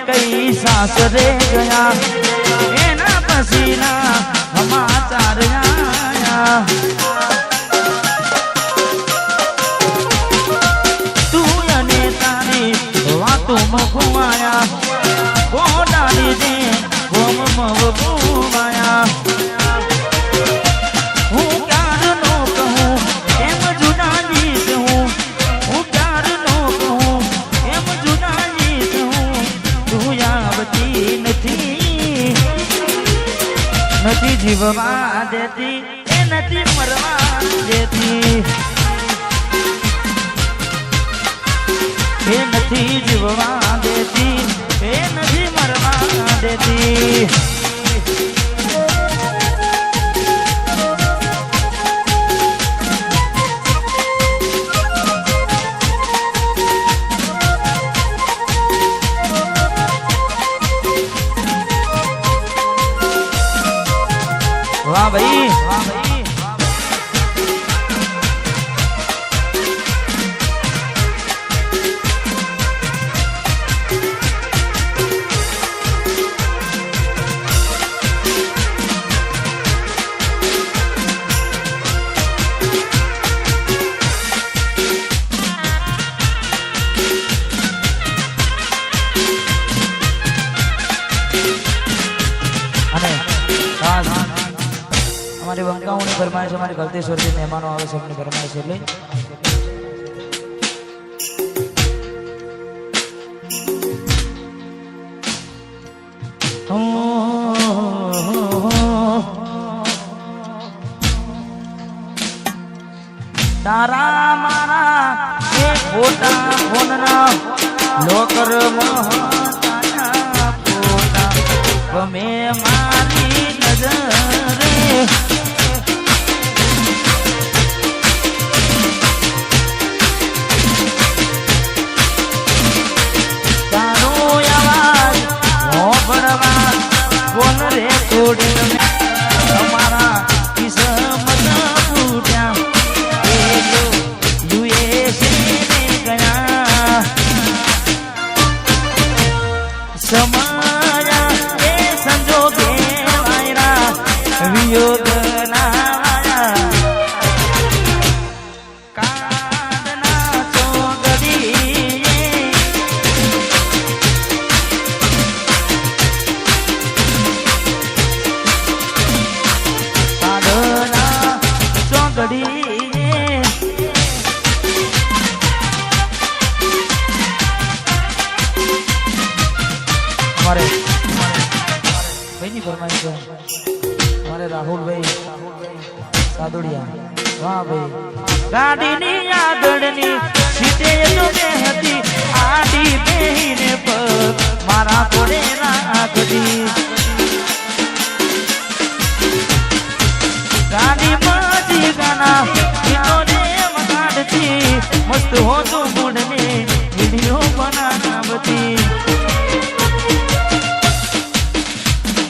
કઈ સાસરે ગયા એના પછીના સમાચાર આયા તું અને તારી વાતો મખુમાયા ગોડાની દે ગોમ મવગુમાયા હું ક્યારનો કહું એમ જુદાની હું ક્યારનો કહું એમ જુદાની હું તું આવતી નથી જીવવા દેતી એ નથી મરવા દેતી એ નથી જીવવા દેતી એ નથી મરવા દેતી વાહ ભાઈ વાહ ભાઈ हमारे वंकाओं ने फरमाया है हमारे गलतेश्वर के मेहमानों आवे सबने फरमाया है ले तारा मारा ये फोटा फोनना लोकर महताना फोटा गमे मारी नजरे बोल रे थोड़ी हमारा किस्मत फूटा यूएसए में गया समाया ये संजोगे वायरा वियोग हमारे भाई नहीं फरमाइश है हमारे राहुल भाई सादुड़िया वाह भाई गाड़ी नी आदड़नी सीटे तो बेहती आडी बेहीने पर मारा कोड़े राख दी गाड़ी मजी गाना इन्होंने मगाड़ती मस्त हो तो मुड़ने वीडियो बनाना बती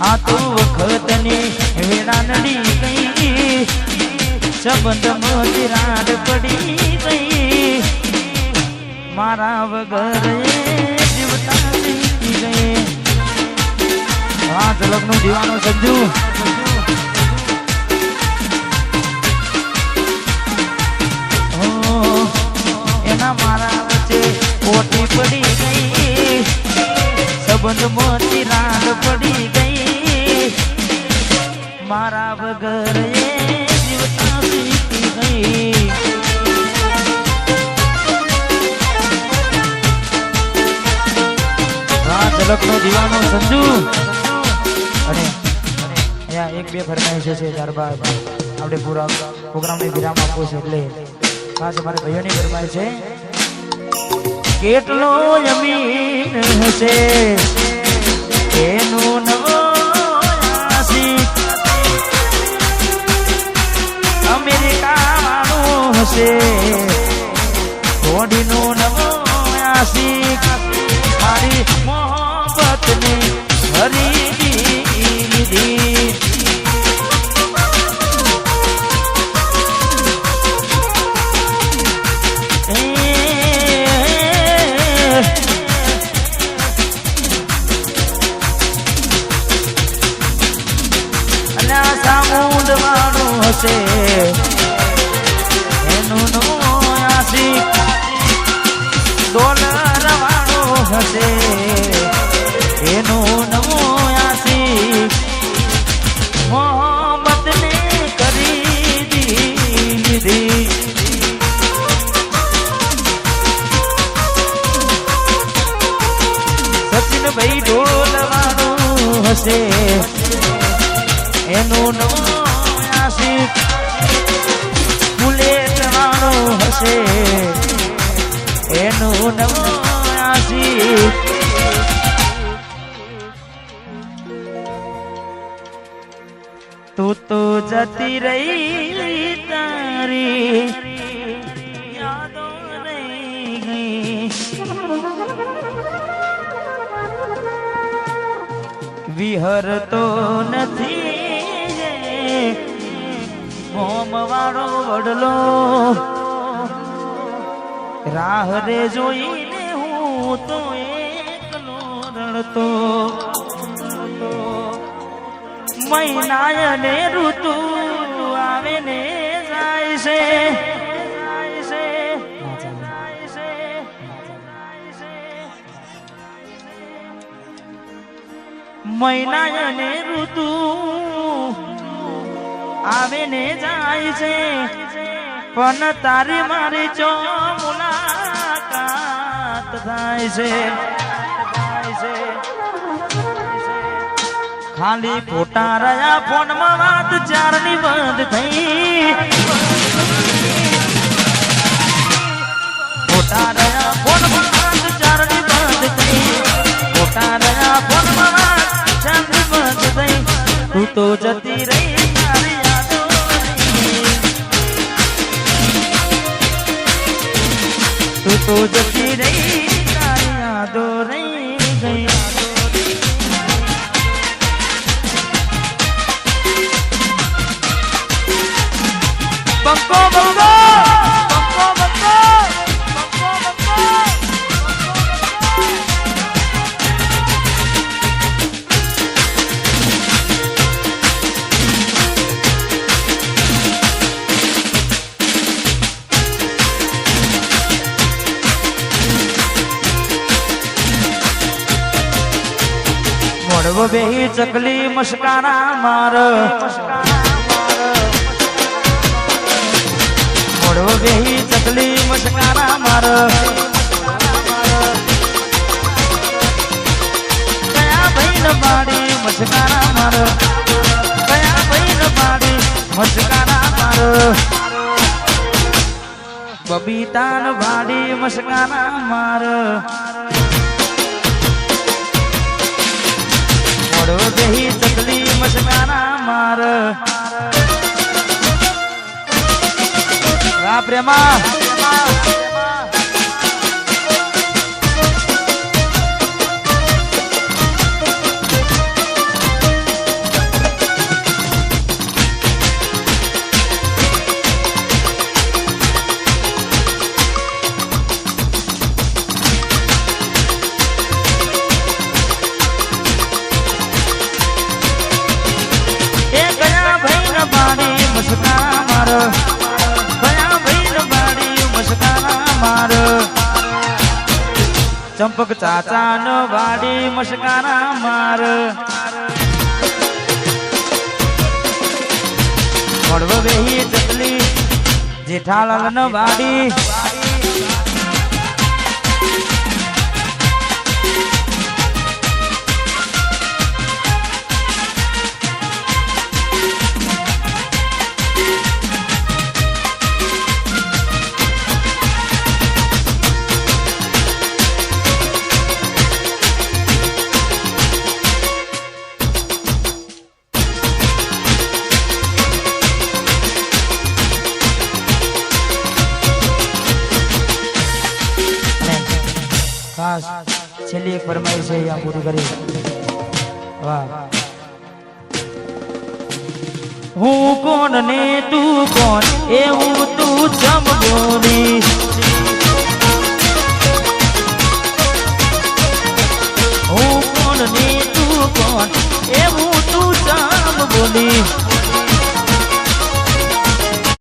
आ तो वखतनी वेरानडी गई संबंध मोती राड पड़ी गई मारा वगर जीवता जीती गई हाँ झलकनु दीवानो संजू एना मारा वच्चे पोटी पड़ी गई संबंध मोती राड पड़ी गई मारा वगर जीवता सीखी गई हाँ झलकनो दीवानो संजू अरे यहाँ एक बे फरमाइश है ત્યારબાદ આપણે પૂરા પ્રોગ્રામને વિરામ આપવો છે એટલે ખાસ અમારે ભાઈઓની ફરમાઈશ છે કેટલો જમીન હશે એનું નવો અમેરિકા વાળું હશે થોડીનું નવો આશિક મારી મોહબ્બતને ખરીદી લીધી ડોલવાનું હશે એનું નમો આશિક ડોલરવાનું હશે એનું નમો આશિક મોહમ્મદને કરી દીધી સચિનભાઈ ડોલવાનું હશે એનું નમો આશિક બુલેટવાનું હશે એનું નમો આશિક તું તો જતી રહી તારી યાદો રહી ગઈ વિહરતો નથી મોમ વાળો વડલો રાહ રે જોઈને હું તો એકલો રડતો મહિનાય ને ઋતુ આવે ને જાય છે મહિનાય ને ઋતુ આવે ને જાય છે પણ તારી મારી ચો મુલાકાત થાય છે ખાલી ખોટા રહ્યા ફોનમાં વાત ચારની બંધ થઈ ખોટા રહ્યા ફોનમાં વાત ચારની બંધ થઈ ખોટા રહ્યા ફોનમાં વાત ચારની બંધ થઈ તું તો જતી રહી તારી યાદો તું તો જતી રહી તારી યાદો રહી ગઈ બંકો બંકો બંકો બંકો મોડવો બેહી ચકલી મસ્કારા માર મોડવો બેહી ચકલી મસ્કારા માર કયા ભાઈ બાડી મસ્કારા માર કયા ભાઈ બાડી મસ્કારા માર બબીતાન બાડી મસ્કારા માર મોડવો બેહી ચકલી મસ્કારા માર પ્રેમા એ કયા ભાઈ ન બાડી મસ્કારા માર ચંપક ચાચા નો વાડી મસ્કારા માર મોડવો બેહી ચકલી જેઠાલાલ નો વાડી ખાસ છેલ્લી એક ફરમાઈશ છે આ પૂરી કરી વાહ હું કોણ ને તું કોણ એવું તું જમ બોલી હું કોણ ને તું કોણ એવું તું જમ બોલી